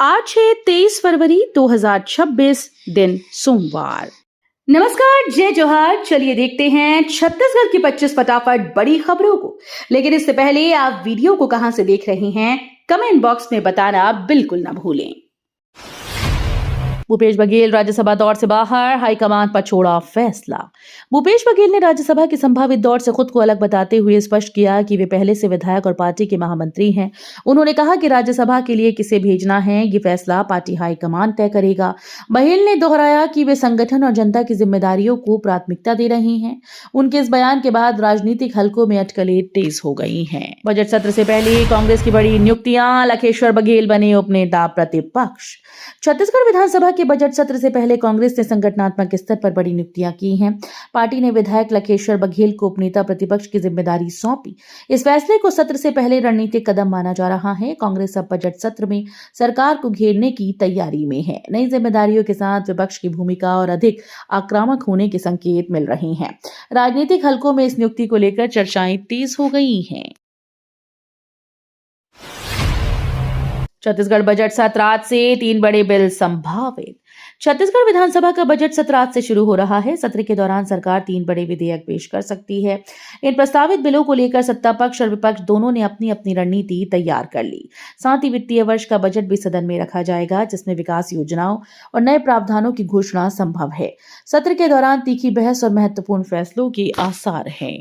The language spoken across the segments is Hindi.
आज है 23 फरवरी 2026 दिन सोमवार। नमस्कार, जय जोहार। चलिए देखते हैं छत्तीसगढ़ की 25 फटाफट बड़ी खबरों को। लेकिन इससे पहले आप वीडियो को कहां से देख रहे हैं, कमेंट बॉक्स में बताना बिल्कुल ना भूलें। भूपेश बघेल राज्यसभा दौर से बाहर, हाईकमान पर छोड़ा फैसला। भूपेश बघेल ने राज्यसभा की संभावित दौर से खुद को अलग बताते हुए स्पष्ट किया कि वे पहले से विधायक और पार्टी के महामंत्री हैं। उन्होंने कहा कि राज्यसभा के लिए किसे भेजना है, ये फैसला पार्टी हाईकमान तय करेगा। बघेल ने दोहराया कि वे संगठन और जनता की जिम्मेदारियों को प्राथमिकता दे रहे हैं। उनके इस बयान के बाद राजनीतिक हलकों में अटकलें तेज हो गई हैं। बजट सत्र से पहले कांग्रेस की बड़ी नियुक्तियां, लखेश्वर बघेल बने उपनेता प्रतिपक्ष। छत्तीसगढ़ विधानसभा के बजट सत्र से पहले कांग्रेस ने संगठनात्मक स्तर पर बड़ी नियुक्तियां की हैं। पार्टी ने विधायक लखेश्वर बघेल को उपनेता प्रतिपक्ष की जिम्मेदारी सौंपी। इस फैसले को सत्र से पहले रणनीतिक कदम माना जा रहा है। कांग्रेस अब बजट सत्र में सरकार को घेरने की तैयारी में है। नई जिम्मेदारियों के साथ विपक्ष की भूमिका और अधिक आक्रामक होने के संकेत मिल रहे हैं। राजनीतिक हलकों में इस नियुक्ति को लेकर चर्चाएं तेज हो गई हैं। छत्तीसगढ़ बजट सत्र आज से 3 बड़े बिल संभावित। छत्तीसगढ़ विधानसभा का बजट सत्र आज से शुरू हो रहा है। सत्र के दौरान सरकार 3 बड़े विधेयक पेश कर सकती है। इन प्रस्तावित बिलों को लेकर सत्ता पक्ष और विपक्ष दोनों ने अपनी अपनी रणनीति तैयार कर ली। साथ ही वित्तीय वर्ष का बजट भी सदन में रखा जाएगा, जिसमें विकास योजनाओं और नए प्रावधानों की घोषणा संभव है। सत्र के दौरान तीखी बहस और महत्वपूर्ण फैसलों के आसार हैं।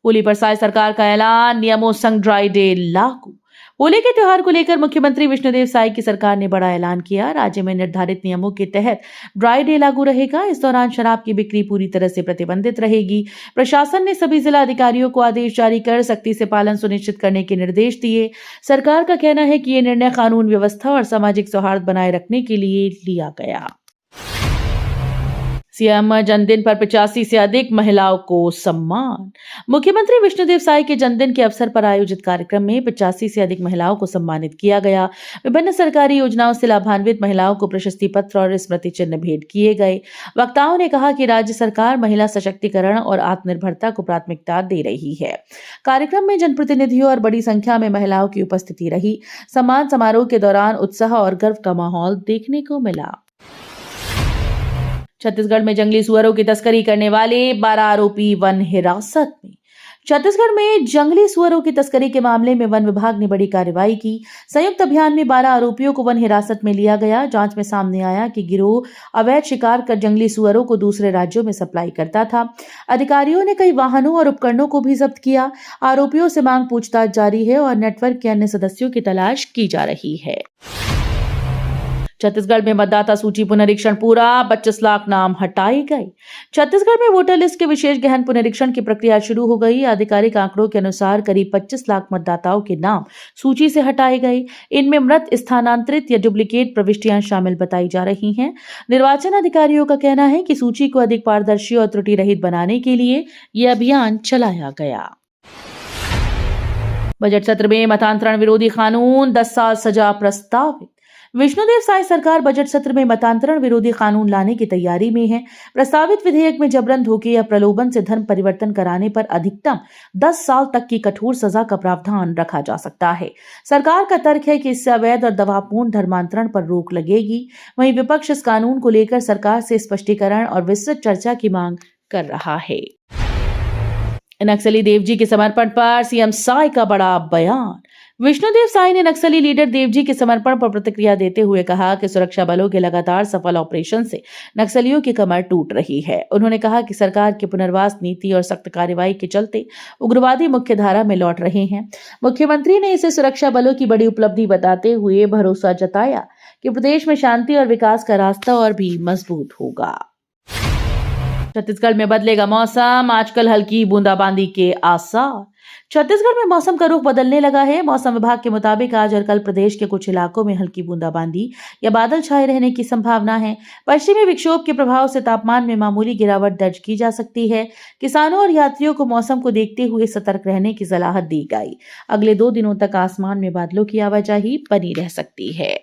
होली पर साय सरकार का ऐलान, नियमों संग ड्राई डे लागू। होली के त्योहार को लेकर मुख्यमंत्री विष्णुदेव साय की सरकार ने बड़ा ऐलान किया। राज्य में निर्धारित नियमों के तहत ड्राई डे लागू रहेगा। इस दौरान शराब की बिक्री पूरी तरह से प्रतिबंधित रहेगी। प्रशासन ने सभी जिला अधिकारियों को आदेश जारी कर सख्ती से पालन सुनिश्चित करने के निर्देश दिए। सरकार का कहना है कि ये निर्णय कानून व्यवस्था और सामाजिक सौहार्द बनाए रखने के लिए लिया गया। सीएम जन्मदिन पर 85 से अधिक महिलाओं को सम्मान। मुख्यमंत्री विष्णुदेव साय के जन्मदिन के अवसर पर आयोजित कार्यक्रम में 85 से अधिक महिलाओं को सम्मानित किया गया। विभिन्न सरकारी योजनाओं से लाभान्वित महिलाओं को प्रशस्ति पत्र और स्मृति चिन्ह भेंट किए गए। वक्ताओं ने कहा कि राज्य सरकार महिला सशक्तिकरण और आत्मनिर्भरता को प्राथमिकता दे रही है। कार्यक्रम में जनप्रतिनिधियों और बड़ी संख्या में महिलाओं की उपस्थिति रही। सम्मान समारोह के दौरान उत्साह और गर्व का माहौल देखने को मिला। छत्तीसगढ़ में जंगली सुअरों की तस्करी करने वाले 12 आरोपी वन हिरासत में। छत्तीसगढ़ में जंगली सुअरों की तस्करी के मामले में वन विभाग ने बड़ी कार्रवाई की। संयुक्त अभियान में 12 आरोपियों को वन हिरासत में लिया गया। जांच में सामने आया कि गिरोह अवैध शिकार कर जंगली सुअरों को दूसरे राज्यों में सप्लाई करता था। अधिकारियों ने कई वाहनों और उपकरणों को भी जब्त किया। आरोपियों से मांग पूछताछ जारी है और नेटवर्क के अन्य सदस्यों की तलाश की जा रही है। छत्तीसगढ़ में मतदाता सूची पुनरीक्षण पूरा, 25 लाख नाम हटाए गए। छत्तीसगढ़ में वोटर लिस्ट के विशेष गहन पुनरीक्षण की प्रक्रिया शुरू हो गई। आधिकारिक आंकड़ों के अनुसार करीब 25 लाख मतदाताओं के नाम सूची से हटाए गए। इनमें मृत, स्थानांतरित या डुप्लीकेट प्रविष्टियां शामिल बताई जा रही हैं। निर्वाचन अधिकारियों का कहना है कि सूची को अधिक पारदर्शी और त्रुटि रहित बनाने के लिए यह अभियान चलाया गया। बजट सत्र में मतांतरण विरोधी कानून, 10 साल सजा प्रस्तावित। विष्णुदेव साय सरकार बजट सत्र में मतांतरण विरोधी कानून लाने की तैयारी में है। प्रस्तावित विधेयक में जबरन, धोखे या प्रलोभन से धर्म परिवर्तन कराने पर अधिकतम 10 साल तक की कठोर सजा का प्रावधान रखा जा सकता है। सरकार का तर्क है कि इससे अवैध और दबावपूर्ण धर्मांतरण पर रोक लगेगी। वहीं विपक्ष इस कानून को लेकर सरकार से स्पष्टीकरण और विस्तृत चर्चा की मांग कर रहा है। नक्सली देवजी के समर्पण पर सीएम साय का बड़ा बयान। विष्णुदेव साय ने नक्सली लीडर देवजी के समर्पण पर प्रतिक्रिया देते हुए कहा कि सुरक्षा बलों के लगातार सफल ऑपरेशन से नक्सलियों की कमर टूट रही है। उन्होंने कहा कि सरकार की पुनर्वास नीति और सख्त कार्रवाई के चलते उग्रवादी मुख्यधारा में लौट रहे हैं। मुख्यमंत्री ने इसे सुरक्षा बलों की बड़ी उपलब्धि बताते हुए भरोसा जताया कि प्रदेश में शांति और विकास का रास्ता और भी मजबूत होगा। छत्तीसगढ़ में बदलेगा मौसम, आजकल हल्की बूंदाबांदी के आसार। छत्तीसगढ़ में मौसम का रुख बदलने लगा है। मौसम विभाग के मुताबिक आज और कल प्रदेश के कुछ इलाकों में हल्की बूंदाबांदी या बादल छाए रहने की संभावना है। पश्चिमी विक्षोभ के प्रभाव से तापमान में मामूली गिरावट दर्ज की जा सकती है। किसानों और यात्रियों को मौसम को देखते हुए सतर्क रहने की सलाह दी गई। अगले 2 दिनों तक आसमान में बादलों की आवाजाही बनी रह सकती है।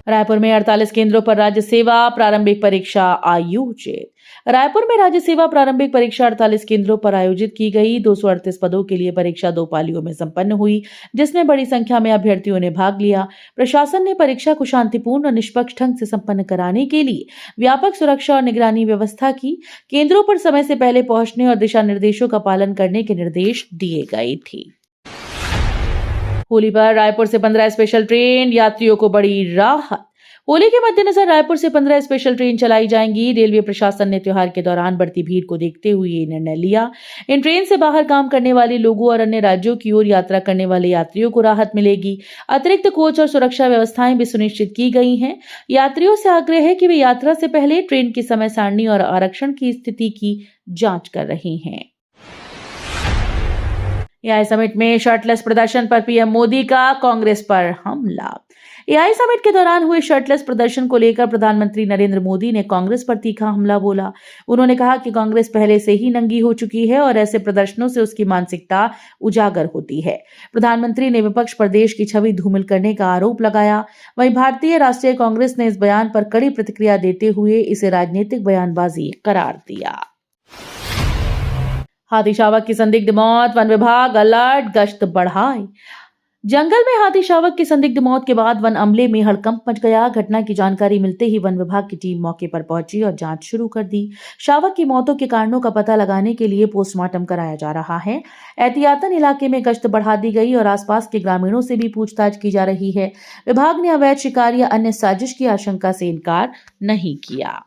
रायपुर में 48 केंद्रों पर राज्य सेवा प्रारंभिक परीक्षा आयोजित। रायपुर में राज्य सेवा प्रारंभिक परीक्षा 48 केंद्रों पर आयोजित की गई। 238 पदों के लिए परीक्षा 2 पालियों में संपन्न हुई, जिसमें बड़ी संख्या में अभ्यर्थियों ने भाग लिया। प्रशासन ने परीक्षा को शांतिपूर्ण और निष्पक्ष ढंग से संपन्न कराने के लिए व्यापक सुरक्षा और निगरानी व्यवस्था की। केंद्रों पर समय से पहले पहुंचने और दिशा निर्देशों का पालन करने के निर्देश दिए गए थे। होली पर रायपुर से 15 स्पेशल ट्रेन, यात्रियों को बड़ी राहत। होली के मद्देनजर रायपुर से 15 स्पेशल ट्रेन चलाई जाएंगी। रेलवे प्रशासन ने त्योहार के दौरान बढ़ती भीड़ को देखते हुए ये निर्णय लिया। इन ट्रेन से बाहर काम करने वाले लोगों और अन्य राज्यों की ओर यात्रा करने वाले यात्रियों को राहत मिलेगी। अतिरिक्त कोच और सुरक्षा व्यवस्थाएं भी सुनिश्चित की गई हैं। यात्रियों से आग्रह है कि वे यात्रा से पहले ट्रेन की समय सारणी और आरक्षण की स्थिति की जांच कर रहे हैं। एआई समिट में शर्टलेस प्रदर्शन पर पीएम मोदी का कांग्रेस पर हमला। एआई समिट के दौरान हुए शर्टलेस प्रदर्शन को लेकर प्रधानमंत्री नरेंद्र मोदी ने कांग्रेस पर तीखा हमला बोला। उन्होंने कहा कि कांग्रेस पहले से ही नंगी हो चुकी है और ऐसे प्रदर्शनों से उसकी मानसिकता उजागर होती है। प्रधानमंत्री ने विपक्ष पर देश की छवि धूमिल करने का आरोप लगाया। वहीं भारतीय राष्ट्रीय कांग्रेस ने इस बयान पर कड़ी प्रतिक्रिया देते हुए इसे राजनीतिक बयानबाजी करार दिया। हाथी शावक की संदिग्ध मौत, वन विभाग अलर्ट, गश्त बढ़ाए। जंगल में हाथी शावक की संदिग्ध मौत के बाद वन अमले में हड़कंप मच गया। घटना की जानकारी मिलते ही वन विभाग की टीम मौके पर पहुंची और जांच शुरू कर दी। शावक की मौतों के कारणों का पता लगाने के लिए पोस्टमार्टम कराया जा रहा है। एहतियातन इलाके में गश्त बढ़ा दी गई और आसपास के ग्रामीणों से भी पूछताछ की जा रही है। विभाग ने अवैध शिकार या अन्य साजिश की आशंका से इनकार नहीं किया।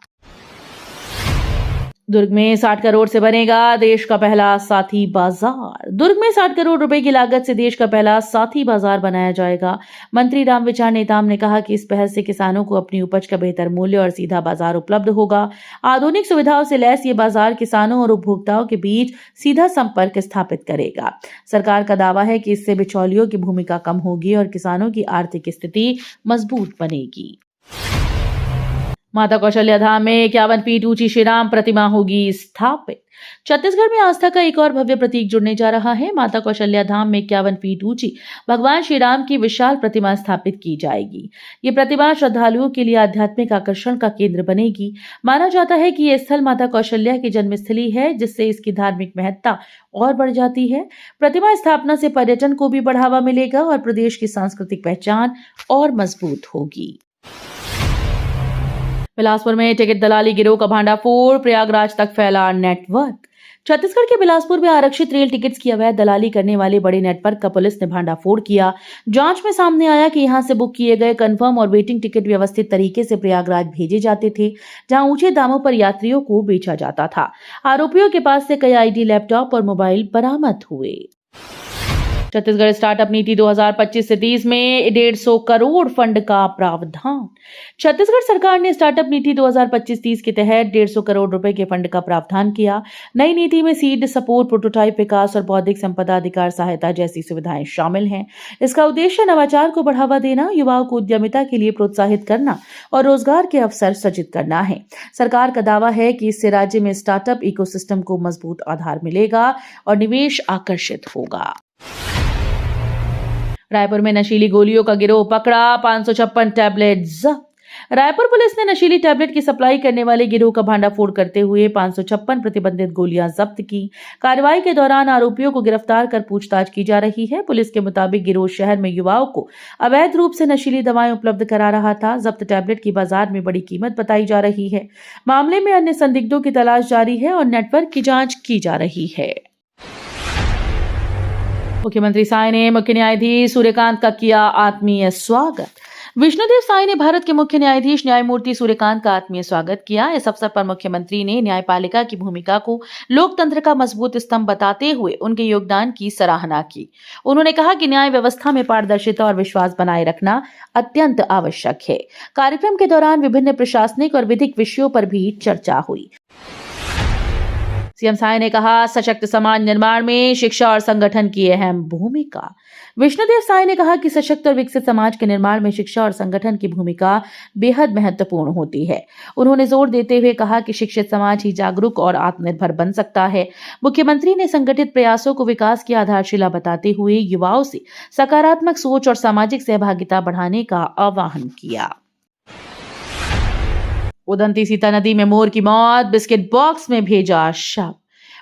दुर्ग में 60 करोड़ से बनेगा देश का पहला साथी बाजार। दुर्ग में 60 करोड़ रुपए की लागत से देश का पहला साथी बाजार बनाया जाएगा। मंत्री रामविचार नेताम ने कहा कि इस पहल से किसानों को अपनी उपज का बेहतर मूल्य और सीधा बाजार उपलब्ध होगा। आधुनिक सुविधाओं से लैस ये बाजार किसानों और उपभोक्ताओं के बीच सीधा संपर्क स्थापित करेगा। सरकार का दावा है कि इससे बिचौलियों की भूमिका कम होगी और किसानों की आर्थिक स्थिति मजबूत बनेगी। माता कौशल्या धाम में 51 फीट ऊंची श्रीराम प्रतिमा होगी स्थापित। छत्तीसगढ़ में आस्था का एक और भव्य प्रतीक जुड़ने जा रहा है। माता कौशल्या धाम में 51 फीट ऊंची भगवान श्री राम की विशाल प्रतिमा स्थापित की जाएगी। ये प्रतिमा श्रद्धालुओं के लिए आध्यात्मिक आकर्षण का केंद्र बनेगी। माना जाता है कि यह स्थल माता कौशल्या की जन्मस्थली है, जिससे इसकी धार्मिक महत्ता और बढ़ जाती है। प्रतिमा स्थापना से पर्यटन को भी बढ़ावा मिलेगा और प्रदेश की सांस्कृतिक पहचान और मजबूत होगी। बिलासपुर में टिकट दलाली गिरोह का भांडाफोड़, प्रयागराज तक फैला नेटवर्क। छत्तीसगढ़ के बिलासपुर में आरक्षित रेल टिकट्स की अवैध दलाली करने वाले बड़े नेटवर्क का पुलिस ने भांडाफोड़ किया। जांच में सामने आया कि यहां से बुक किए गए कंफर्म और वेटिंग टिकट व्यवस्थित तरीके से प्रयागराज भेजे जाते थे, जहां ऊंचे दामों पर यात्रियों को बेचा जाता था। आरोपियों के पास से कई आईडी, लैपटॉप और मोबाइल बरामद हुए। छत्तीसगढ़ स्टार्टअप नीति 2025 से 30 में 150 करोड़ फंड का प्रावधान। छत्तीसगढ़ सरकार ने स्टार्टअप नीति 2025-30 के तहत 150 करोड़ रुपए के फंड का प्रावधान किया। नई नीति में सीड सपोर्ट, प्रोटोटाइप विकास और बौद्धिक संपदा अधिकार सहायता जैसी सुविधाएं शामिल हैं। इसका उद्देश्य नवाचार को बढ़ावा देना, युवाओं को उद्यमिता के लिए प्रोत्साहित करना और रोजगार के अवसर सृजित करना है। सरकार का दावा है कि इससे राज्य में स्टार्टअप इकोसिस्टम को मजबूत आधार मिलेगा और निवेश आकर्षित होगा। रायपुर में नशीली गोलियों का गिरोह पकड़ा, 556 टैबलेट जब्त। रायपुर पुलिस ने नशीली टैबलेट की सप्लाई करने वाले गिरोह का भांडाफोड़ करते हुए 556 प्रतिबंधित गोलियां जब्त की। कार्रवाई के दौरान आरोपियों को गिरफ्तार कर पूछताछ की जा रही है। पुलिस के मुताबिक गिरोह शहर में युवाओं को अवैध रूप से नशीली दवाएं उपलब्ध करा रहा था। जब्त टैबलेट की बाजार में बड़ी कीमत बताई जा रही है। मामले में अन्य संदिग्धों की तलाश जारी है और नेटवर्क की जांच की जा रही है। मुख्यमंत्री साय ने मुख्य न्यायाधीश सूर्यकांत का किया आत्मीय स्वागत। विष्णुदेव साय ने भारत के मुख्य न्यायाधीश न्यायमूर्ति सूर्यकांत का आत्मीय स्वागत किया। इस अवसर पर मुख्यमंत्री ने न्यायपालिका की भूमिका को लोकतंत्र का मजबूत स्तंभ बताते हुए उनके योगदान की सराहना की। उन्होंने कहा कि न्याय व्यवस्था में पारदर्शिता और विश्वास बनाए रखना अत्यंत आवश्यक है। कार्यक्रम के दौरान विभिन्न प्रशासनिक और विधिक विषयों पर भी चर्चा हुई। सीएम साय ने कहा, सशक्त समाज निर्माण में शिक्षा और संगठन की अहम भूमिका। विष्णुदेव साय ने कहा कि सशक्त और विकसित समाज के निर्माण में शिक्षा और संगठन की भूमिका बेहद महत्वपूर्ण होती है। उन्होंने जोर देते हुए कहा कि शिक्षित समाज ही जागरूक और आत्मनिर्भर बन सकता है। मुख्यमंत्री ने संगठित प्रयासों को विकास की आधारशिला बताते हुए युवाओं से सकारात्मक सोच और सामाजिक सहभागिता बढ़ाने का आह्वान किया। उदंती सीता नदी में मोर की मौत, बिस्किट बॉक्स में भेजा शव।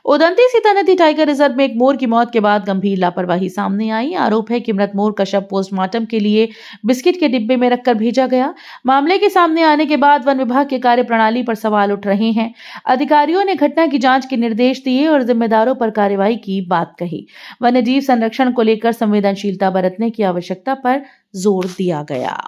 उदंती सीता नदी टाइगर रिजर्व में एक मोर की मौत के बाद गंभीर लापरवाही सामने आई। आरोप है कि मृत मोर का शव पोस्टमार्टम के लिए बिस्किट के डिब्बे में रखकर भेजा गया। मामले के सामने आने के बाद वन विभाग की कार्यप्रणाली पर सवाल उठ रहे हैं। अधिकारियों ने घटना की जांच के निर्देश दिए और जिम्मेदारों पर कार्रवाई की बात कही। वन्यजीव संरक्षण को लेकर संवेदनशीलता बरतने की आवश्यकता पर जोर दिया गया।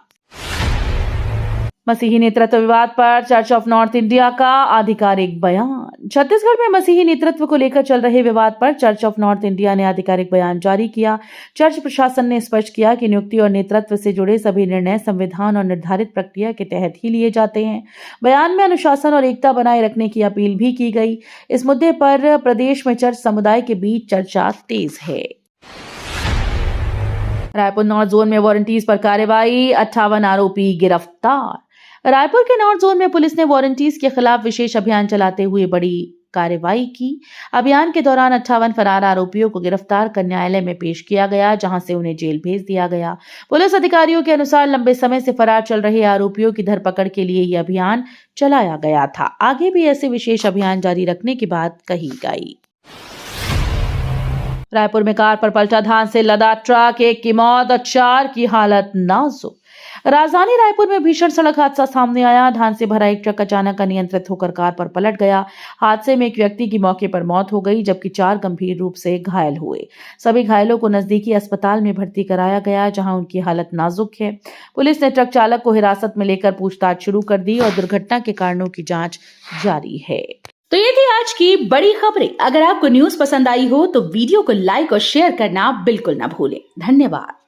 मसीही नेतृत्व विवाद पर चर्च ऑफ नॉर्थ इंडिया का आधिकारिक बयान। छत्तीसगढ़ में मसीही नेतृत्व को लेकर चल रहे विवाद पर चर्च ऑफ नॉर्थ इंडिया ने आधिकारिक बयान जारी किया। चर्च प्रशासन ने स्पष्ट किया कि नियुक्ति और नेतृत्व से जुड़े सभी निर्णय संविधान और निर्धारित प्रक्रिया के तहत ही लिए जाते हैं। बयान में अनुशासन और एकता बनाए रखने की अपील भी की गई। इस मुद्दे पर प्रदेश में चर्च समुदाय के बीच चर्चा तेज है। रायपुर नॉर्थ जोन में वारंटीज पर कार्रवाई, 58 आरोपी गिरफ्तार। रायपुर के नॉर्थ जोन में पुलिस ने वारंटीज के खिलाफ विशेष अभियान चलाते हुए बड़ी कार्रवाई की। अभियान के दौरान 58 फरार आरोपियों को गिरफ्तार कर न्यायालय में पेश किया गया, जहां से उन्हें जेल भेज दिया गया। पुलिस अधिकारियों के अनुसार लंबे समय से फरार चल रहे आरोपियों की धरपकड़ के लिए यह अभियान चलाया गया था। आगे भी ऐसे विशेष अभियान जारी रखने की बात कही गई। रायपुर में कार पर पलटा धान से लदा ट्रक, 1 की मौत और 4 की हालत नाजुक। राजधानी रायपुर में भीषण सड़क हादसा सामने आया। धान से भरा एक ट्रक अचानक अनियंत्रित होकर कार पर पलट गया। हादसे में एक व्यक्ति की मौके पर मौत हो गई, जबकि 4 गंभीर रूप से घायल हुए। सभी घायलों को नजदीकी अस्पताल में भर्ती कराया गया, जहां उनकी हालत नाजुक है। पुलिस ने ट्रक चालक को हिरासत में लेकर पूछताछ शुरू कर दी और दुर्घटना के कारणों की जांच जारी है। तो ये थी आज की बड़ी खबरें। अगर आपको न्यूज पसंद आई हो तो वीडियो को लाइक और शेयर करना बिल्कुल ना भूलें। धन्यवाद।